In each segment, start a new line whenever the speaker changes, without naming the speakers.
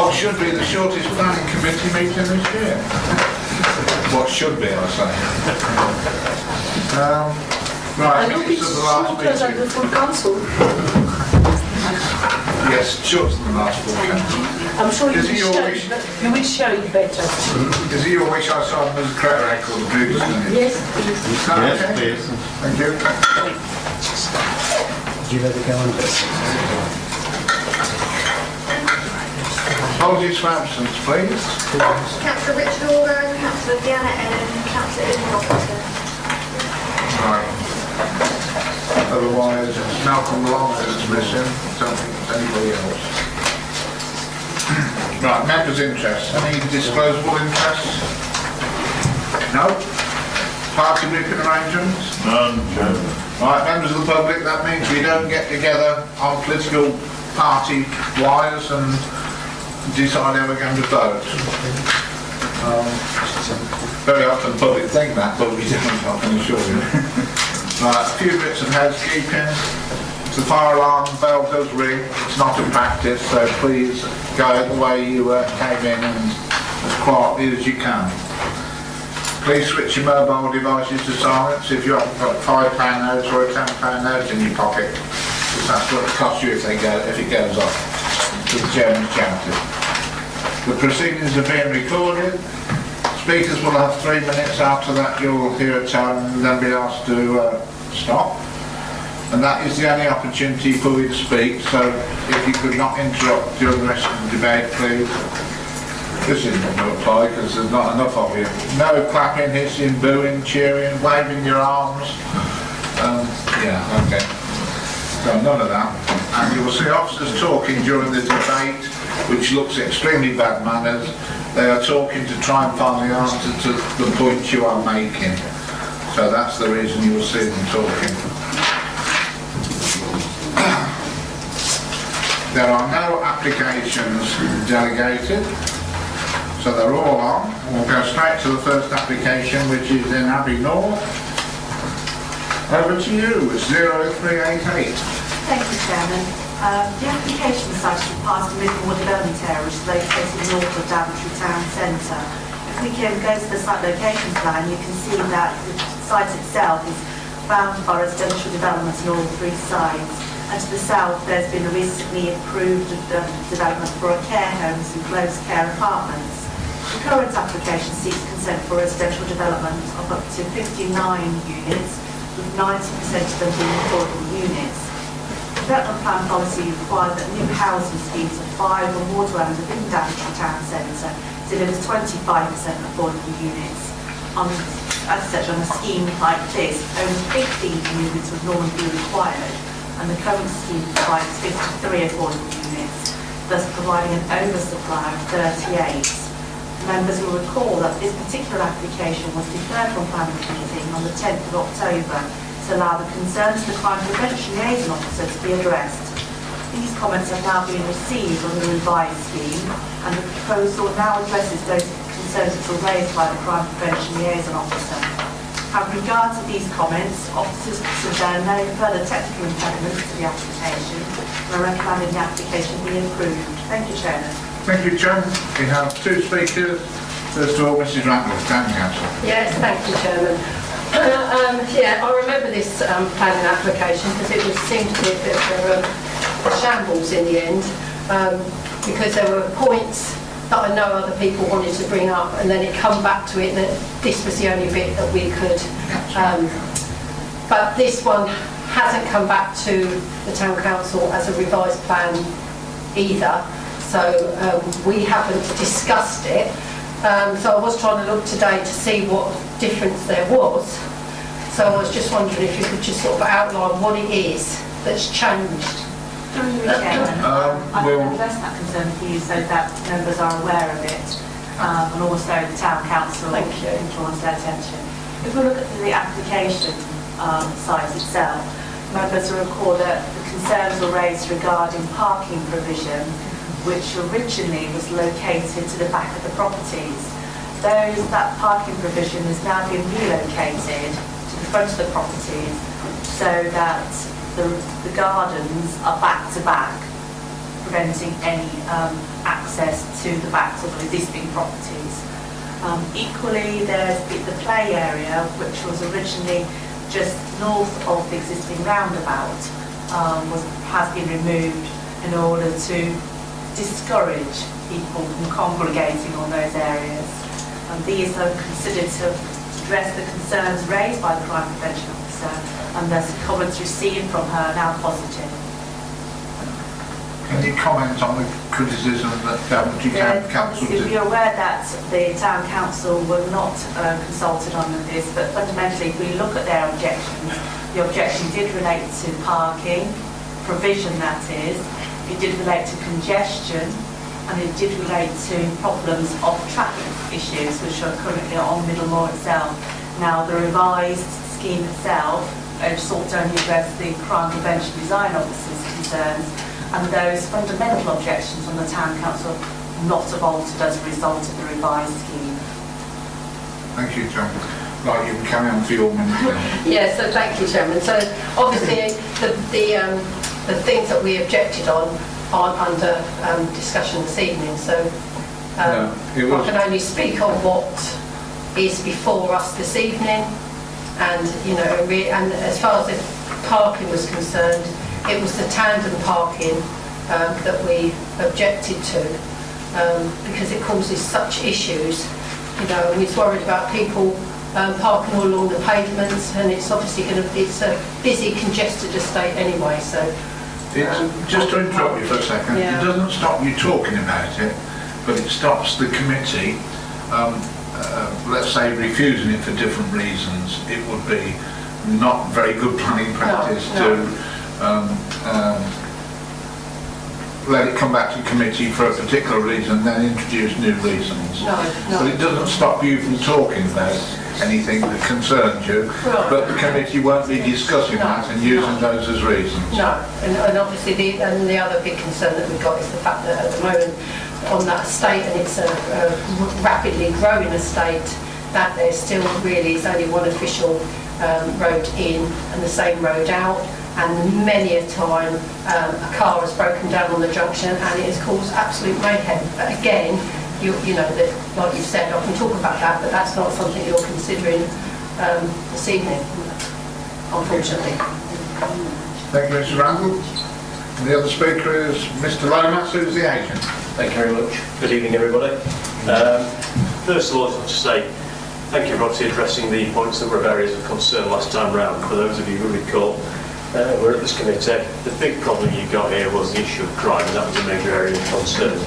What should be the shortest planning committee meeting this year? What should be, I say. Right, minutes of the last meeting.
The full council.
Yes, shorter than the last full council.
I'm sure
Is it your wish?
you will show it better.
Is it your wish I sign the correct record of previous minutes?
Yes, please.
Yes, please. Thank you.
Do you know the calendar?
Apologies for absence, please.
Councillor Richard Organ, Councillor Deanna Ellen, Councillor Ian Robinson.
Right. Otherwise, Malcolm Long is missing. Don't think it's anybody else. Right, members' interests. Any disclosable interests? No? Party grouping arrangements?
None.
Right, members of the public, that means we don't get together on political party wires and decide how we're going to vote. Very often the public think that, but we don't, I can assure you. Right, a few bits of housekeeping. The fire alarm bell does ring. It's not a practice, so please go the way you came in and as quietly as you can. Please switch your mobile devices to silence if you haven't got a £5 note or a £10 note in your pocket, because that's what it costs you if it goes off. To the chairman's shouted. The proceedings are being recorded. Speakers will have 3 minutes. After that you'll hear a tone and then be asked to stop. And that is the only opportunity for you to speak, so if you could not interrupt during the rest of the debate, please. This isn't going to apply because there's not enough of you. No clapping, hissing, booing, cheering, waving your arms. Yeah, okay. So none of that. And you will see officers talking during the debate, which looks extremely bad manners. They are talking to try and find the answer to the point you are making. So that's the reason you will see them talking. There are no applications delegated, so they're all on. We'll go straight to the first application, which is in Abbey North. Over to you, 0388.
Thank you, Chairman. The application site is part of the Midmore Development Area, which is located north of Daventry Town Centre. If we can go to the site location plan, you can see that the site itself is bound by residential developments on all three sides. And to the south, there's been a recently approved development for care homes and closed care apartments. The current application seeks consent for residential development of up to 59 units, with 90% of them being affordable units. The development plan policy requires that new housing schemes of 5 or more dwellings within Daventry Town Centre delivers 25% affordable units. As such, on a scheme like this, only 15 units would normally be required, and the current scheme provides 53 affordable units, thus providing an oversupply of 38. Members will recall that this particular application was deferred from planning committee on the 10th of October to allow the concerns of the crime prevention liaison officer to be addressed. These comments have now been received on the revised scheme, and the proposal now addresses those concerns that were raised by the crime prevention liaison officer. Having regard to these comments, officers consider no further technical impediments to the application and are recommending the application be approved. Thank you, Chairman.
Thank you, John. We have 2 speakers. First of all, Mrs. Ratcliffe, Town Council.
Yes, thank you, Chairman. Yeah, I remember this planning application because it seemed to be a bit of a shambles in the end, because there were points that I know other people wanted to bring up, and then it come back to it that this was the only bit that we could, but this one hasn't come back to the Town Council as a revised plan either, so we haven't discussed it. So I was trying to look today to see what difference there was, so I was just wondering if you could just sort of outline what it is that's changed.
I will address that concern for you so that members are aware of it, and also the Town Council draws their attention. If we look at the application site itself, members will recall that the concerns were raised regarding parking provision, which originally was located to the back of the properties. That parking provision has now been relocated to the front of the properties so that the gardens are back to back, preventing any access to the backs of existing properties. Equally, there's the play area, which was originally just north of the existing roundabout, has been removed in order to discourage people from congregating on those areas. These are considered to address the concerns raised by the crime prevention officer, and thus comments received from her now positive.
Can you comment on the criticism that Daventry Town Council
Obviously,
did?
we're aware that the Town Council were not consulted on this, but fundamentally, if we look at their objections, the objection did relate to parking, provision that is, it did relate to congestion, and it did relate to problems of traffic issues, which are currently on Middlemore itself. Now, the revised scheme itself sought to only address the crime prevention design officer's concerns, and those fundamental objections from the Town Council not have altered as a result of the revised scheme.
Thank you, John. Right, you can carry on for your minute now.
Yeah, so thank you, Chairman. So obviously the things that we objected on aren't under discussion this evening, so
No, it was-
I can only speak on what is before us this evening, and and as far as the parking was concerned, it was the tandem parking that we objected to because it causes such issues, and he's worried about people parking all along the pavements, and it's obviously it's a busy, congested estate anyway, so.
Just to interrupt you for a second,
Yeah.
It doesn't stop you talking about it, but it stops the committee, let's say, refusing it for different reasons. It would be not very good planning practice
No.
to let it come back to committee for a particular reason, then introduce new reasons.
No.
But it doesn't stop you from talking about anything that concerns you,
Right.
but the committee won't be discussing
No.
that and using those as reasons.
No, and obviously the other big concern that we've got is the fact that at the moment on that estate, and it's a rapidly growing estate, that there still really is only one official road in and the same road out, and many a time a car has broken down on the junction and it has caused absolute mayhem. But again, that, like you said, I can talk about that, but that's not something you're considering this evening, unfortunately.
Thank you, Mr. Randall. And the other speaker is Mr. Lomas, who's the agent.
Thank you very much. Good evening, everybody. First of all, I'd like to say thank you for obviously addressing the points that were of areas of concern last time round. For those of you who recall, we're at this committee. The big problem you got here was the issue of crime, and that was a major area of concern.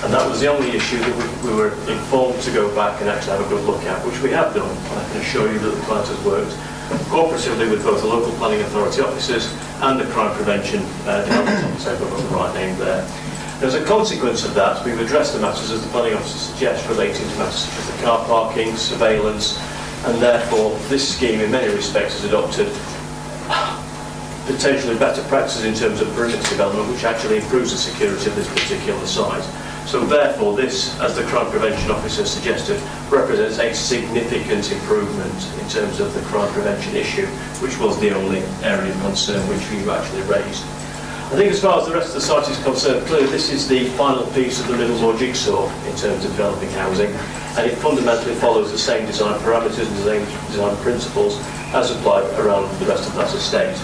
And that was the only issue that we were informed to go back and actually have a good look at, which we have done. And I can assure you that the client has worked cooperatively with both the local planning authority officers and the crime prevention development officer, if I've got the right name there. As a consequence of that, we've addressed the matters, as the planning officer suggests, relating to matters such as the car parking, surveillance, and therefore this scheme in many respects has adopted potentially better practices in terms of perimeter development, which actually improves the security of this particular site. So therefore this, as the crime prevention officer suggested, represents a significant improvement in terms of the crime prevention issue, which was the only area of concern which you actually raised. I think as far as the rest of the site is concerned, clearly this is the final piece of the Middlemore jigsaw in terms of developing housing, and it fundamentally follows the same design parameters and the same design principles as applied around the rest of that estate.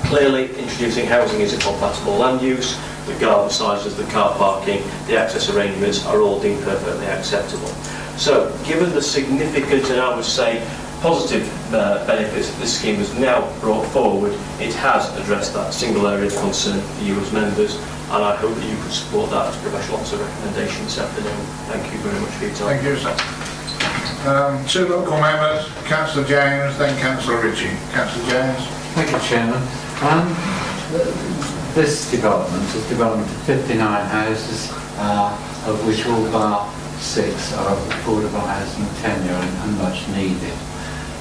Clearly, introducing housing is a compatible land use. The garden sizes, the car parking, the access arrangements are all deemed perfectly acceptable. So, given the significant and I would say positive benefits that this scheme has now brought forward, it has addressed that single area of concern for you as members, and I hope that you could support that as professional officer recommendation this afternoon. Thank you very much for your time.
Thank you, sir. Two local members, Councillor James, then Councillor Ritchie. Councillor James.
Thank you, Chairman. This development is a development of 59 houses, of which all bar 6 are of affordable housing tenure and much needed.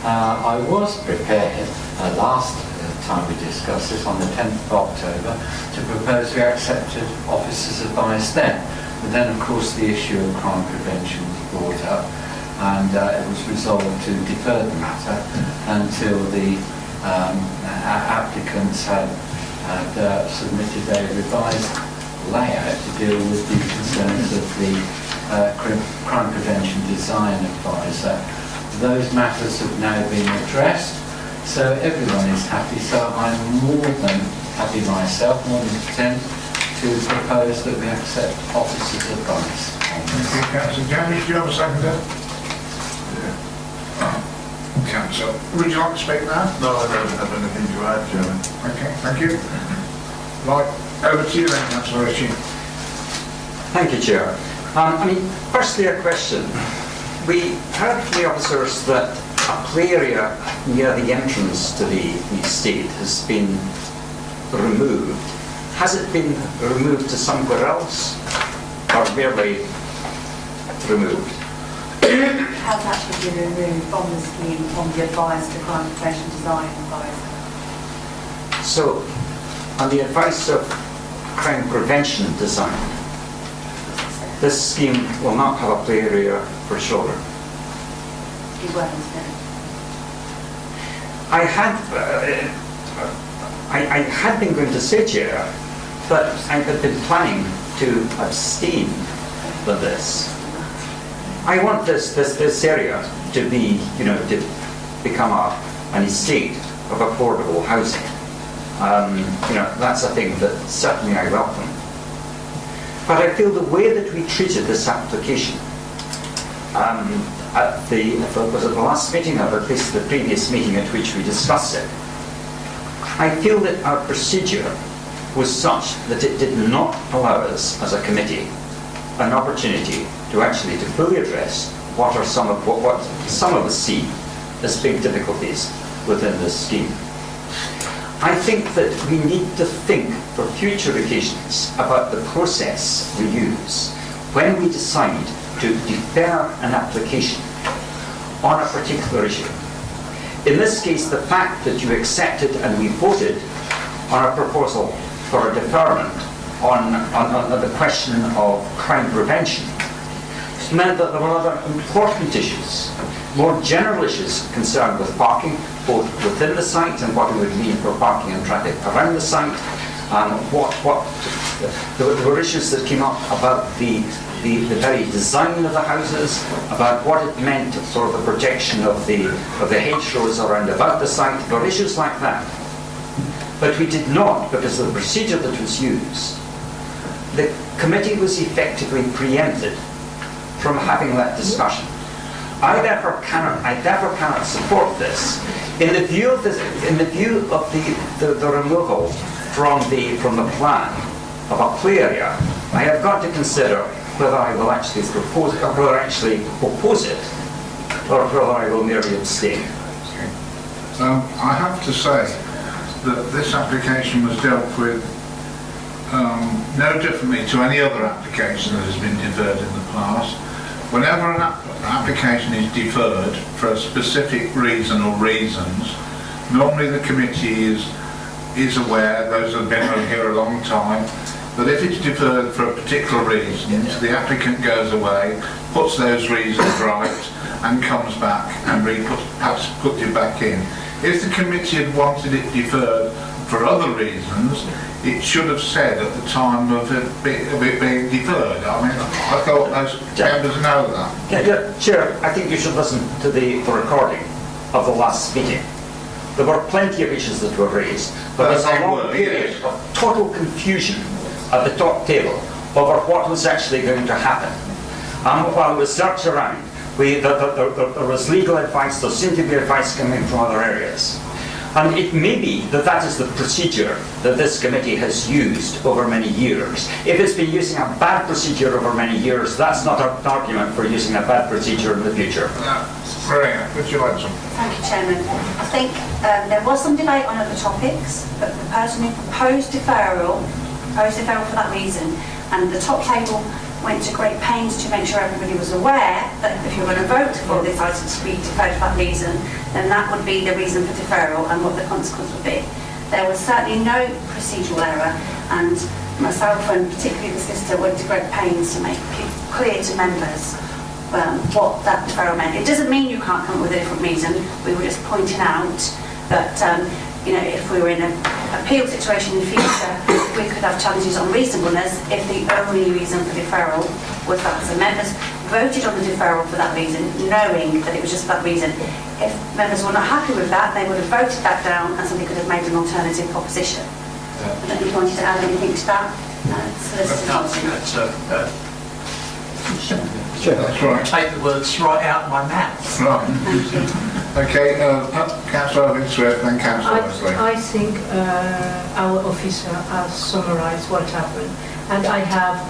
I was prepared last time we discussed this on the 10th of October to propose we accepted officers' advice then. But then of course the issue of crime prevention was brought up, and it was resolved to defer the matter until the applicants had submitted a revised layout to deal with the concerns of the crime prevention design advisor. Those matters have now been addressed, so everyone is happy. So I'm more than happy myself, more than content to propose that we accept officers' advice.
Thank you, Councillor James. Do you have a seconder? Councillor, would you like to speak now?
No, I don't have anything to add, Chairman.
Okay, thank you. Right, over to you then, Councillor Ritchie.
Thank you, Chair. Firstly, a question. We heard from the officers that a play area near the entrance to the estate has been removed. Has it been removed to somewhere else, or merely removed?
Has actually been removed from the scheme on the advice to crime prevention design advisor.
So, on the advice of crime prevention design, this scheme will not have a play area for children.
He won't, no.
I had been going to say, Chair, but I had been planning to abstain from this. I want this area to be, to become an estate of affordable housing. That's a thing that certainly I welcome. But I feel the way that we treated this application at the last meeting, or at least the previous meeting at which we discussed it, I feel that our procedure was such that it did not allow us as a committee an opportunity to actually fully address what some of us see as big difficulties within this scheme. I think that we need to think for future occasions about the process we use when we decide to defer an application on a particular issue. In this case, the fact that you accepted and we voted on a proposal for a deferment on the question of crime prevention meant that there were other important issues, more general issues concerned with parking, both within the site and what it would mean for parking and traffic around the site. There were issues that came up about the very design of the houses, about what it meant for the protection of the hedgerows around about the site. There were issues like that. But we did not, because of the procedure that was used, the committee was effectively preempted from having that discussion. I therefore cannot support this. In the view of the removal from the plan of a play area, I have got to consider whether I will actually oppose it, or whether I will merely abstain.
I have to say that this application was dealt with no differently to any other application that has been deferred in the past. Whenever an application is deferred for a specific reason or reasons, normally the committee is aware, those who have been here a long time, that if it's deferred for a particular reason, the applicant goes away, puts those reasons right, and comes back and perhaps puts it back in. If the committee had wanted it deferred for other reasons, it should have said at the time of it being deferred. I mean, I thought those members know that.
Yeah, Chair, I think you should listen to the recording of the last meeting. There were plenty of issues that were raised, but there's a long period of total confusion at the top table over what was actually going to happen. While it was searched around, there was legal advice, there seemed to be advice coming from other areas. And it may be that that is the procedure that this committee has used over many years. If it's been using a bad procedure over many years, that's not an argument for using a bad procedure in the future.
Maria, would you like some?
Thank you, Chairman. I think there was some debate on other topics, but the person who proposed deferral for that reason, and the top table went to great pains to make sure everybody was aware that if you were going to vote for this item to be deferred for that reason, then that would be the reason for deferral and what the consequence would be. There was certainly no procedural error, and myself and particularly the solicitor went to great pains to make it clear to members what that deferral meant. It doesn't mean you can't come up with a different reason. We were just pointing out that you know, if we were in an appeal situation in the future, we could have challenges on reasonableness if the only reason for deferral was that. So members voted on the deferral for that reason, knowing that it was just for that reason. If members were not happy with that, they would have voted that down and somebody could have made an alternative proposition. I don't know if you wanted to add anything to that.
Sure, that's right.
Take the words right out of my mouth.
Right. Okay, Councillor Daventry, then Councillor Wesley.
I think our officer has summarised what happened, and I have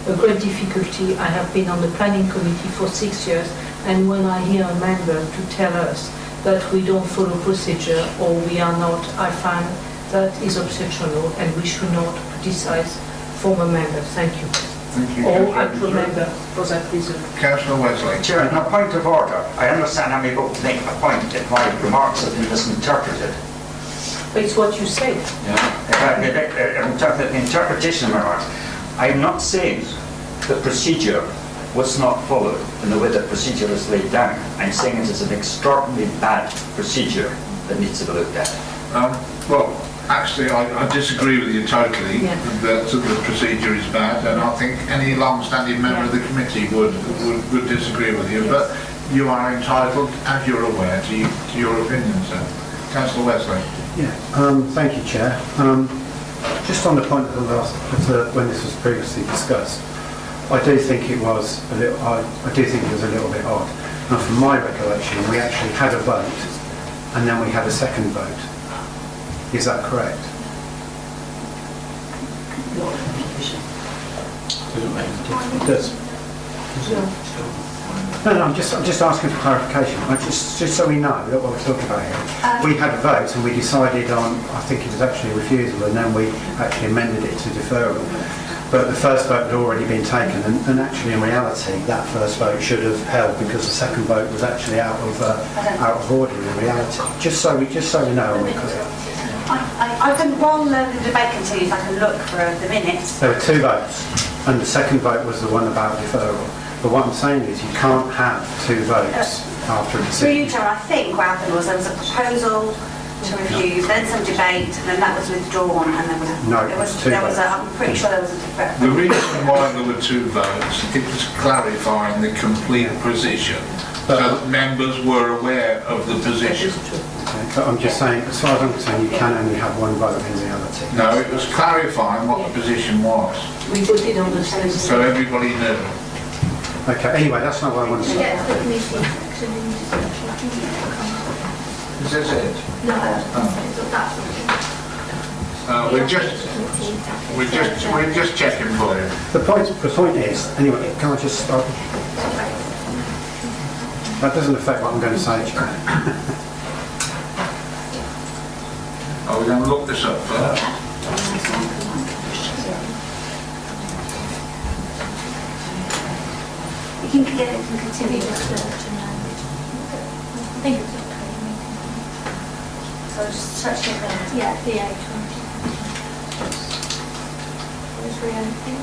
a great difficulty. I have been on the planning committee for 6 years, and when I hear a member to tell us that we don't follow procedure or we are not, I find that is exceptional, and we should not criticise former members. Thank you.
Thank you,
Or
Councillor
actual member for that reason.
Councillor Wesley.
Chair, on a point of order, I understand I'm able to make a point if my remarks have been misinterpreted.
But it's what you said.
The interpretation of my remarks. I'm not saying the procedure was not followed in the way the procedure is laid down. I'm saying it is an extraordinarily bad procedure that needs to be looked at.
Well, actually, I disagree with you totally that the procedure is bad, and I think any long-standing member of the committee would disagree with you. But you are entitled, as you're aware, to your opinion, sir. Councillor Wesley.
Yeah. Thank you, Chair. Just on the point of the last, when this was previously discussed, I do think it was a little. I do think it was a little bit odd. Now, from my recollection, we actually had a vote, and then we had a second vote. Is that correct? It does. No, I'm just asking for clarification. Just so we know that what we're talking about here. We had a vote and we decided on, I think it was actually a refusal, and then we actually amended it to deferral. But the first vote had already been taken, and actually in reality that first vote should have held because the second vote was actually out of order in reality. Just so we know.
I can, while the debate continues, I can look for the minutes.
There were two votes, and the second vote was the one about deferral. But what I'm saying is you can't have two votes after a
Through you,
decision.
Chair, I think what happened was there was a proposal to refuse, then some debate, and then that was withdrawn, and I'm pretty sure there was a deferral.
The reason why there were two votes, it was clarifying the complete position, so that members were aware of the position.
Okay, but I'm just saying, as far as I'm concerned, you can only have one vote in reality.
No, it was clarifying what the position was,
We voted on the same.
so everybody knew.
Okay, anyway, that's not what I want to say.
Yes, the committee section in
Is this it?
No, that's
We're just checking for you.
The point is, anyway, can I just start? That doesn't affect what I'm going to say, Chair.
Are we going to look this up first?
You can get it and continue the search and then I think it's okay.
So just touch it there.
Yeah, the 820. There's reality.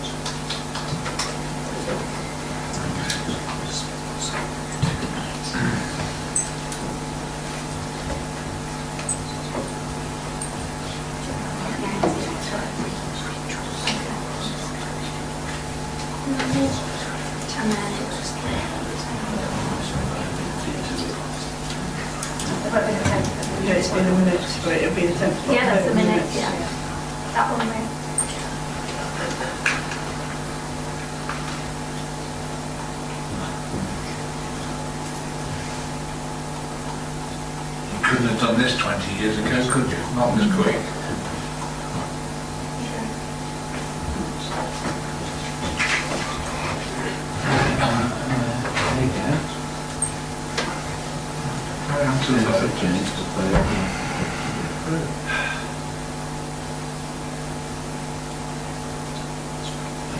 And then it was
Yeah, it's been a minute, but it'll be the 10th.
yeah, that's the minute, yeah. That one there.
You couldn't have done this 20 years ago, could you? Not this quick.
There you go.
Right on to the vote.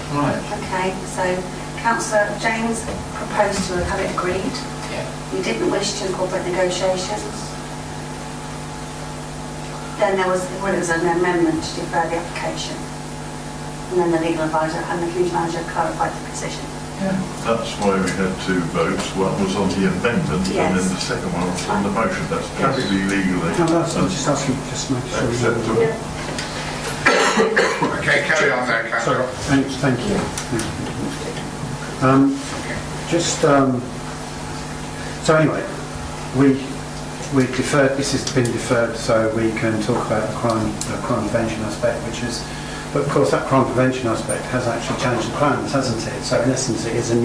Right.
Okay, so Councillor James proposed to have it agreed. You didn't wish to incorporate negotiations. Then there was an amendment to defer the application. And then the legal advisor and the community manager clarified the position.
That's why we had two votes. One was on the amendment and then
Yes.
the second one was on the motion. That's perfectly legally
No, that's, I'm just asking, just make sure we know.
acceptable.
Okay, carry on there,
Sorry,
councillor.
thank you. So anyway, we deferred, this has been deferred so we can talk about the crime prevention aspect, which is, but of course that crime prevention aspect has actually changed the plans, hasn't it? So in essence it is a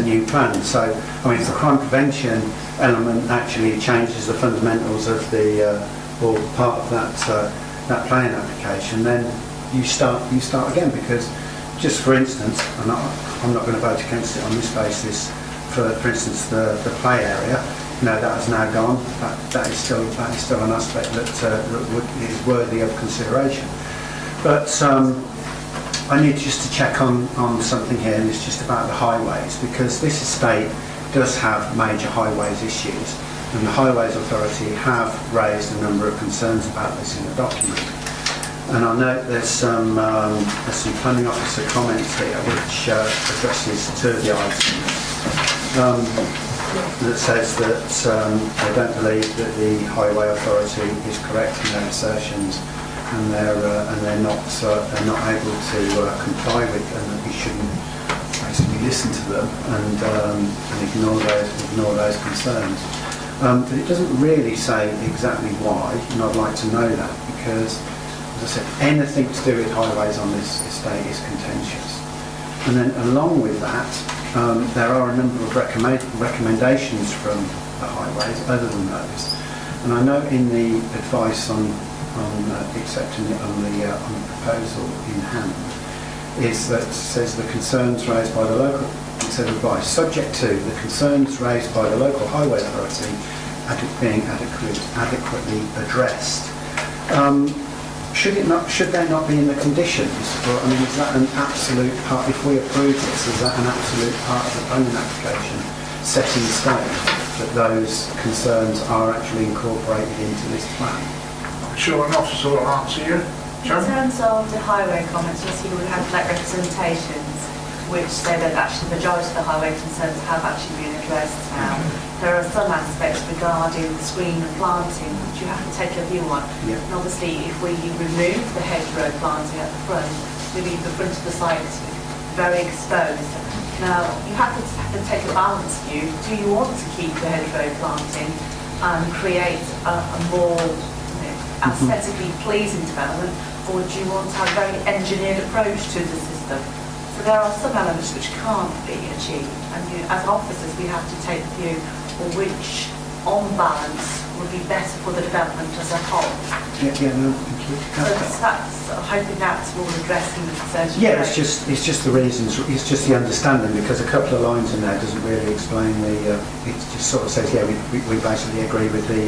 new plan. So I mean if the crime prevention element actually changes the fundamentals of the, or part of that planning application, then you start again, because just for instance, and I'm not going to vote against it on this basis, for instance the play area, you know, that has now gone. That is still an aspect that is worthy of consideration. But I need just to check on something here, and it's just about the highways, because this estate does have major highways issues, and the Highways Authority have raised a number of concerns about this in the document. And I note there's some planning officer comments here which addresses two of the items. That says that they don't believe that the Highway Authority is correct in their assertions, and they're not able to comply with them, and that we shouldn't basically listen to them and ignore those concerns. But it doesn't really say exactly why, and I'd like to know that, because as I said, anything to do with highways on this estate is contentious. And then along with that, there are a number of recommendations from the highways other than those. And I know in the advice on accepting it on the proposal in hand is that says the concerns raised by the local, it says advice, subject to the concerns raised by the local highway authority being adequately addressed. Should they not be in the conditions? Or, I mean, is that an absolute part, if we approve this, is that an absolute part of the planning application set in stone, that those concerns are actually incorporated into this plan?
I'm sure an officer will answer you.
In terms of the highway comments, you'll see we have like representations which say that actually the majority of the highway concerns have actually been addressed now. There are some aspects regarding the screen and planting which you have to take a view on.
Yeah.
And obviously if we remove the hedgerow planting at the front, we leave the front of the site very exposed. Now you have to take a balance view. Do you want to keep the hedgerow planting and create a more aesthetically pleasing development, or do you want to have a very engineered approach to the system? So there are some elements which can't be achieved, and as officers we have to take the view of which, on balance, would be better for the development as a whole.
Yeah, no, thank you.
So that's hoping that's more addressing the concerns.
Yeah, it's just the reasons, it's just the understanding, because a couple of lines in there doesn't really explain the, it just sort of says, yeah, we basically agree with the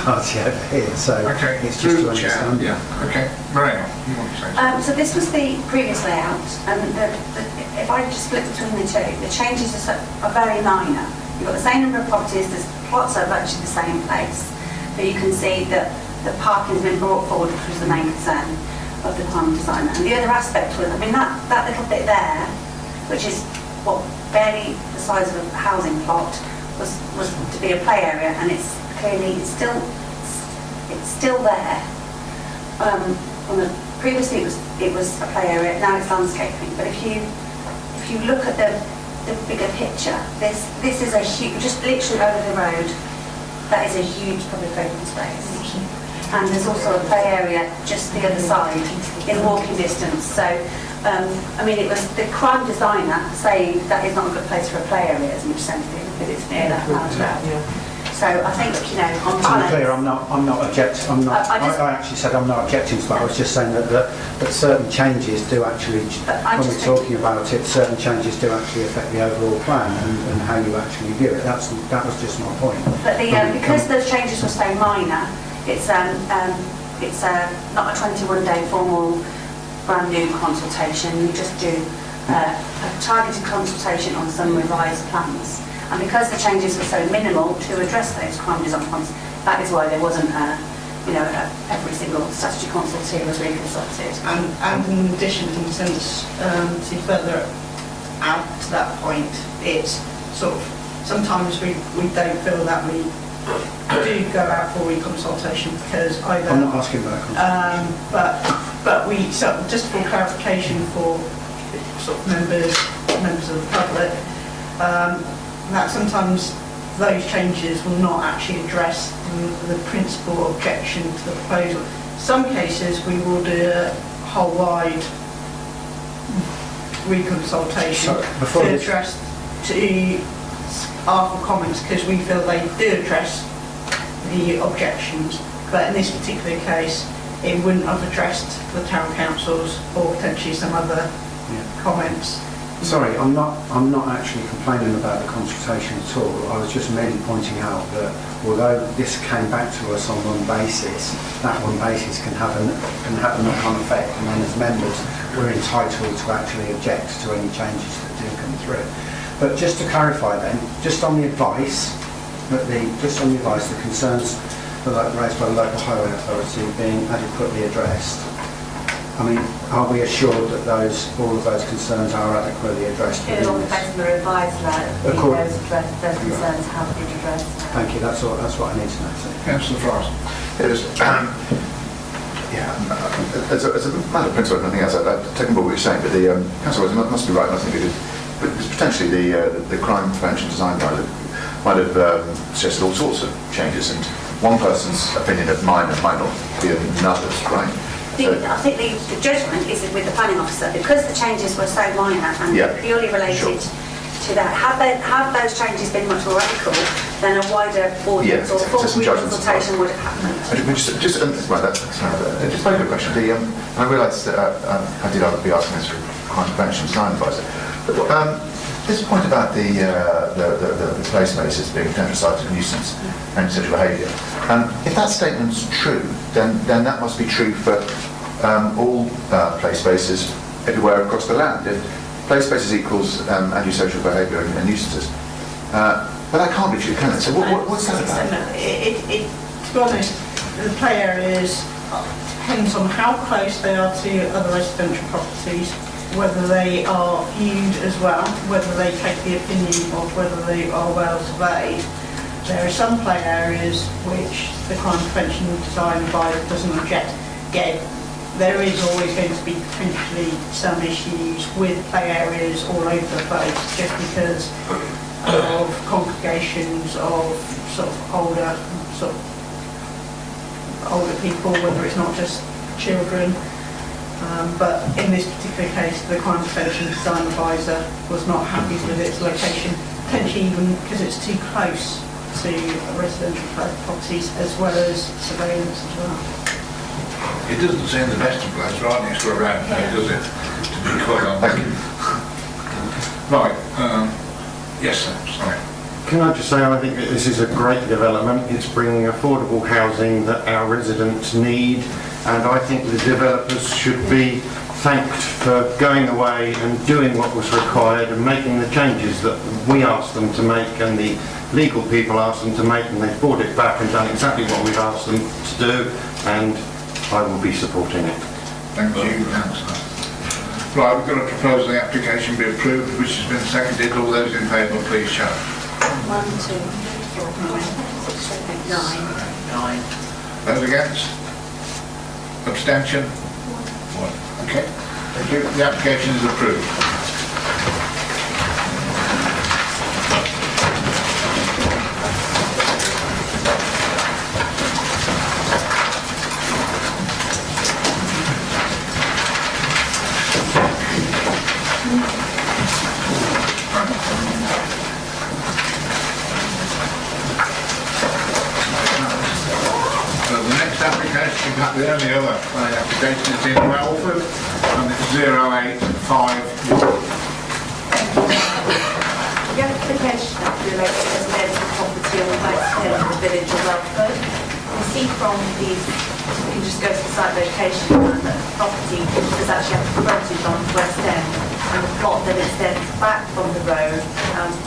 party over here, so
Okay,
it's just to
chair.
understand.
Yeah, okay. Mariana, you want to say something?
So this was the previous layout, and if I just split between the two, the changes are very minor. You've got the same number of properties, the plots are virtually the same place, but you can see that the parking has been brought forward, which was the main concern of the planning designer. And the other aspect was, I mean, that little bit there, which is what barely the size of a housing plot, was to be a play area, and it's clearly it's still there. Previously it was a play area, now it's landscaping. But if you look at the bigger picture, this is a huge, just literally over the road, that is a huge public open space. And there's also a play area just the other side in walking distance. So I mean, it was the crime designer saying that is not a good place for a play area as much as anything, because it's near that roundabout. So I think, you know, on
To be
balance...
clear, I'm not objecting. I actually said I'm not objecting to that. I was just saying that certain changes do actually, when we're talking about it, certain changes do actually affect the overall plan and how you actually view it. That was just my point.
But because those changes were so minor, it's not a 21-day formal brand new consultation. You just do a targeted consultation on some revised plans. And because the changes were so minimal to address those crime design points, that is why there wasn't a every single statutory consultee was reconsulted.
And in addition, in sense, to further add to that point, it's sort of, sometimes we don't feel that we do go out for reconsultation because either...
I'm not asking about consultation.
But we, so just for clarification for sort of members of the public, that sometimes those changes will not actually address the principal objection to the proposal. Some cases we will do a whole wide reconsultation to address, to ask for comments because we feel they do address the objections, but in this particular case it wouldn't have addressed the town council's or potentially some other comments.
Sorry, I'm not actually complaining about the consultation at all. I was just merely pointing out that although this came back to us on one basis, that one basis can have a knock-on effect, and then as members we're entitled to actually object to any changes that do come through. But just to clarify then, just on the advice, the concerns raised by the local highway authority being adequately addressed. I mean, are we assured that all of those concerns are adequately addressed?
It all depends on the revised letter. Those concerns have been addressed.
Thank you. That's what I need to know.
Councillor Frost.
As a matter of principle, I think I've taken what you're saying, but the council must be right, and I think it is. But potentially the crime prevention design might have suggested all sorts of changes, and one person's opinion of minor might not be another's, right?
I think the judgment is with the planning officer because the changes were so minor and purely related to that. Have those changes been much more radical, then a wider audience or full consultation would have happened.
Just a very good question. I realised that I did be asking this for crime prevention design advisor. But this point about the play spaces being potential sites of nuisance and sexual behaviour. If that statement's true, then that must be true for all play spaces everywhere across the land. If play spaces equals antisocial behaviour and nuisances, but that can't be true, can it? So what's that about?
To be honest, the play areas depends on how close they are to other residential properties, whether they are viewed as well, whether they take the opinion of whether they are well surveyed. There are some play areas which the crime prevention design advisor doesn't object. Again, there is always going to be potentially some issues with play areas all over the place just because of congregations of older people, whether it's not just children. But in this particular case, the crime prevention design advisor was not happy with its location, potentially even because it's too close to residential properties as well as surveillance as well.
It doesn't seem the best of place right next to a round here, does it? To be quite honest. Right. Yes, sir. Sorry.
Can I just say I think that this is a great development. It's bringing affordable housing that our residents need, and I think the developers should be thanked for going away and doing what was required and making the changes that we asked them to make and the legal people asked them to make, and they've brought it back and done exactly what we've asked them to do, and I will be supporting it.
Thank you, Councillor. Right, we've got to propose the application be approved, which has been seconded. All those in favour, please show.
1, 2, 3, 4, 5, 6, 7, 8, 9.
Those against? Abstention? 1. Okay. Thank you. The application is approved. Application, the only other application is in Welford, and it's 085.
The application relates to residential property on West Hill in the village of Welford. You see from these, you can just go to the site location and that the property does actually have frontage on West End, and the plot then extends back from the road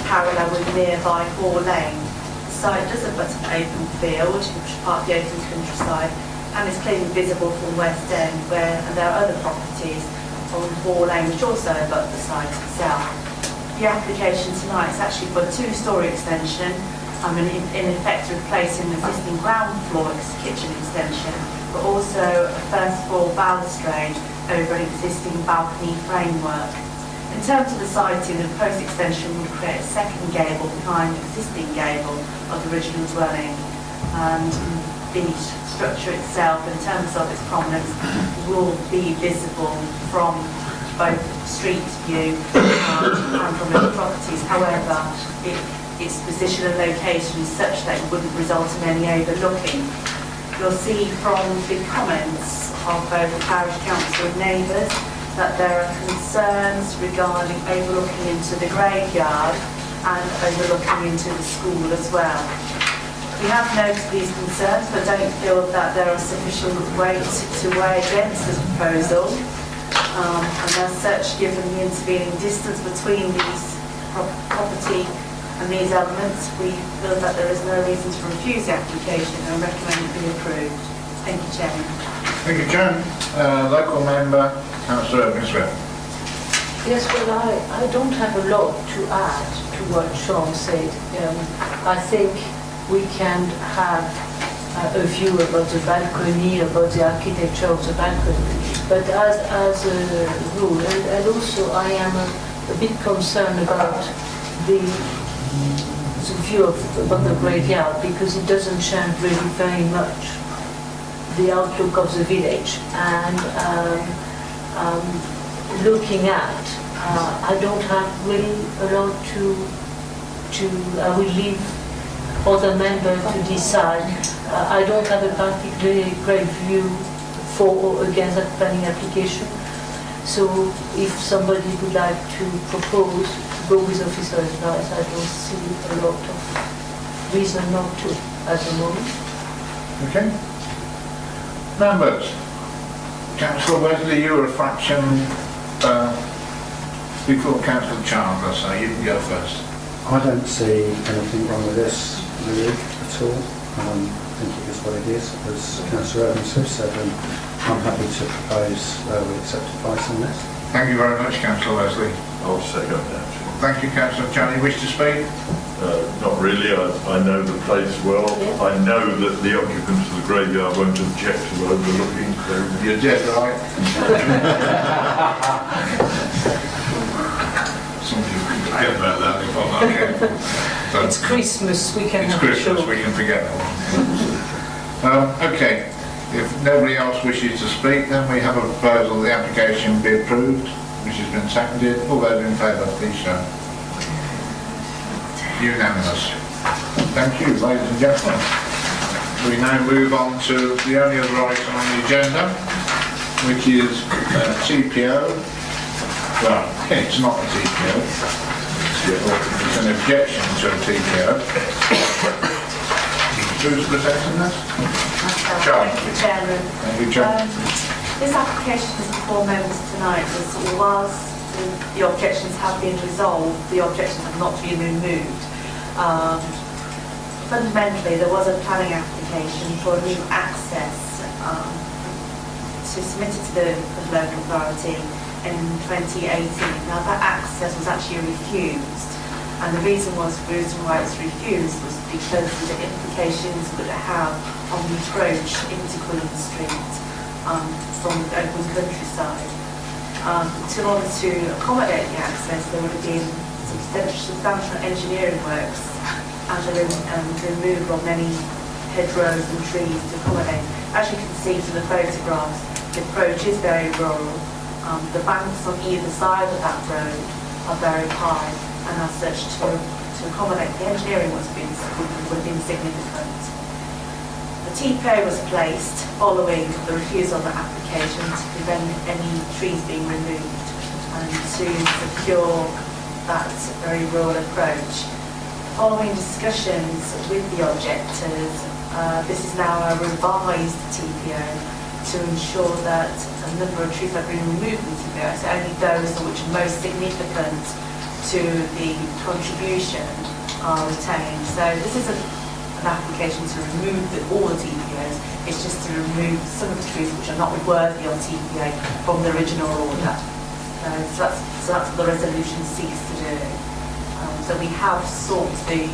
parallel with nearby 4 lanes. The site does abut an open field, which is part of the open countryside, and it's clearly visible from West End, where and there are other properties on Hall Lane which also abut the site itself. The application tonight is actually for a two-storey extension, in effect replacing the existing ground floor kitchen extension, but also a first floor balustrade over an existing balcony framework. In terms of the siting, the proposed extension would create a second gable behind the existing gable of the original dwelling, and the structure itself, in terms of its prominence, will be visible from both street view and from the properties. However, its position and location is such that it wouldn't result in any overlooking. You'll see from the comments of both the parish council and neighbours that there are concerns regarding overlooking into the graveyard and overlooking into the school as well. We have noted these concerns, but don't feel that there are sufficient weight to weigh against this proposal. And as such, given the intervening distance between these property and these elements, we feel that there is no reason to refuse the application and recommend it be approved. Thank you, Chairman.
Thank you, Joan. Local member, Councillor Smith.
Yes, well, I don't have a lot to add to what Sean said. I think we can have a view about the balcony, about the architecture of the balcony, but as a rule, and also I am a bit concerned about the view about the graveyard, because it doesn't change really very much the outlook of the village. And looking at, I don't have really a lot I will leave other members to decide. I don't have a particularly great view for or against that planning application. So if somebody would like to propose to go with officer advice, I don't see a lot of reason not to at the moment.
Okay. Members. Councillor Wesley, you were a fraction before Councillor Chandler, so you can go first.
I don't see anything wrong with this really at all. I think it is what it is, as Councillor Evans has said, and I'm happy to propose we accept advice on this.
Thank you very much, Councillor Wesley.
I'll second that.
Thank you, Councillor Chandler. You wish to speak?
Not really. I know the place well.
Yeah.
I know that the occupants of the graveyard won't object to overlooking. So
You're dead right. Some people can forget about that if I'm not careful. So,
It's Christmas, we can
it's
have a
Christmas,
show.
we can forget that one. Okay, if nobody else wishes to speak, then we have a proposal the application be approved, which has been seconded. All those in favour, please show. Unanimous. Thank you, ladies and gentlemen. We now move on to the only other item on the agenda, which is TPO. Well, it's not a TPO. It's an objection to a TPO. Who's presenting this? John.
Thank you, Chairman.
Thank you, John.
This application is before members tonight, as whilst the objections have been resolved, the objections have not been removed. Fundamentally, there was a planning application for a new access to submit it to the local authority in 2018. Now, that access was actually refused, and the reason why it's refused was because of the implications it would have on the approach into Queen Street from the open countryside. In order to accommodate the access, there would have been substantial engineering works and the removal of many hedgerows and trees to accommodate. As you can see from the photographs, the approach is very rural. The banks on either side of that road are very high, and as such, to accommodate the engineering would have been significant. The TPO was placed following the refusal of the application to prevent any trees being removed and to secure that very rural approach. Following discussions with the objectors, this is now a revised TPO to ensure that a number of trees have been removed from the TPO, so only those which are most significant to the contribution are retained. So this is a an application to remove all the TPOs. It's just to remove some of the trees which are not worthy of TPA from the original order. So that's what the resolution seeks to do. So we have sought the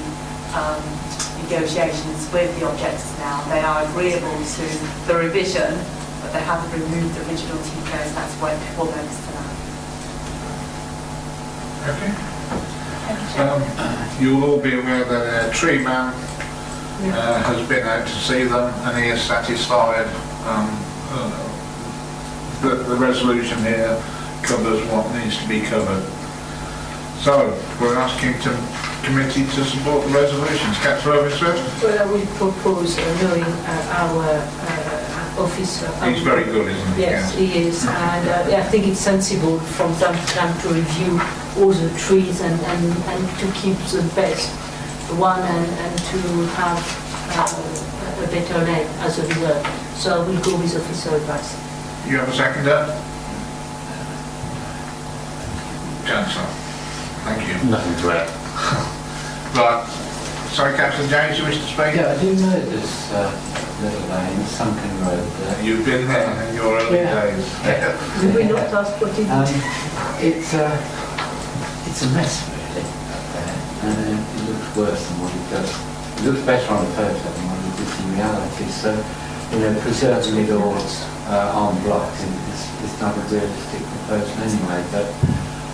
negotiations with the objectors now. They are agreeable to the revision, but they haven't removed the original TPOs. That's why before notice tonight.
Okay. You'll all be aware that a tree man has been out to see them, and he is satisfied. The resolution here covers what needs to be covered. So we're asking the committee to support the resolutions. Councillor Robinson?
Well, I will propose knowing our officer.
He's very good, isn't he?
Yes, he is, and I think it's sensible from time to time to review all the trees and to keep the best one and to have a better name as a result. So I will go with officer advice.
You have a seconder? Councillor. Thank you.
Nothing to add.
Right. Sorry, Councillor James, you wish to speak?
Yeah, I do know this little lane, Sunken Road there.
You've been there in your early days.
We will not ask what it is.
It's a mess really up there, and it looks worse than what it does. It looks better on the photo than what it is in reality. So, preserving it all en bloc is not a realistic proposal anyway. But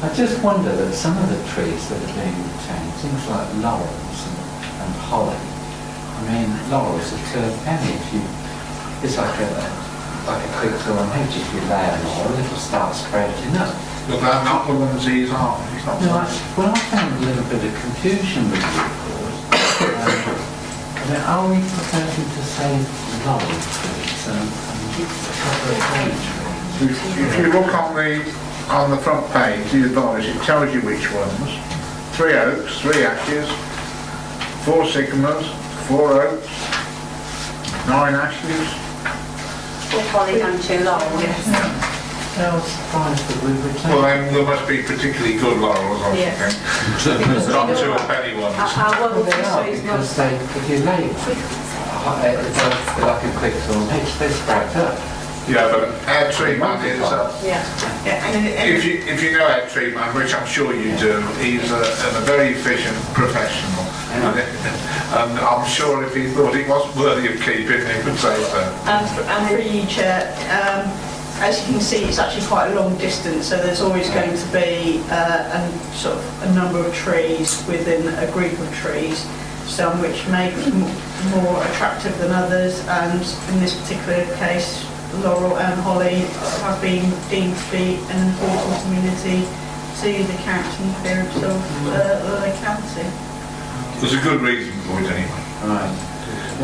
I just wonder that some of the trees that are being retained, things like laurels and holly. I mean, laurels are £2 it's like a quick thorn hedge. If you lay a laurel, it'll start spreading up.
But that's not the ones he's on. He's not
No, well, I found a little bit of confusion with the report. Are we proposing to save laurel trees and cover trees?
If you look on the front page, the advice, it tells you which ones. 3 oaks, 3 ashes, 4 sycamores, 4 oaks, 9 ashes.
4 holly and 2 laurel, yes.
I was surprised that we retained.
Well, then there must be particularly good laurels, I
Yeah.
think. Not 2 a penny ones.
Our
Well, they
officer
are,
is not.
because if you lay it's like a quick thorn hedge, they sprout up.
Yeah, but our tree man is...
Yeah, and
if you know our tree man, which I'm sure you do, he's a very efficient professional. And I'm sure if he thought it wasn't worthy of keeping, he would say so.
and for you, Chair, as you can see, it's actually quite a long distance, so there's always going to be a number of trees within a group of trees, some which may be more attractive than others, and in this particular case, laurel and holly have been deemed to be an important community to the county and appearance of the locality.
There's a good reason for it anyway.
Right.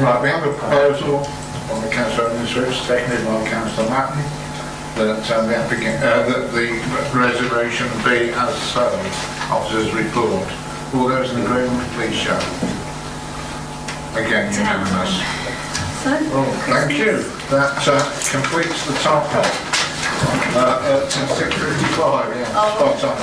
Right, we have a proposal on the Councillor Administrator, seconded by Councillor Matton, that the reservation be as so, officer's report. All those in agreement, please show. Again, unanimous. Well, thank you. That completes the top at 6:55. Yeah, spot on.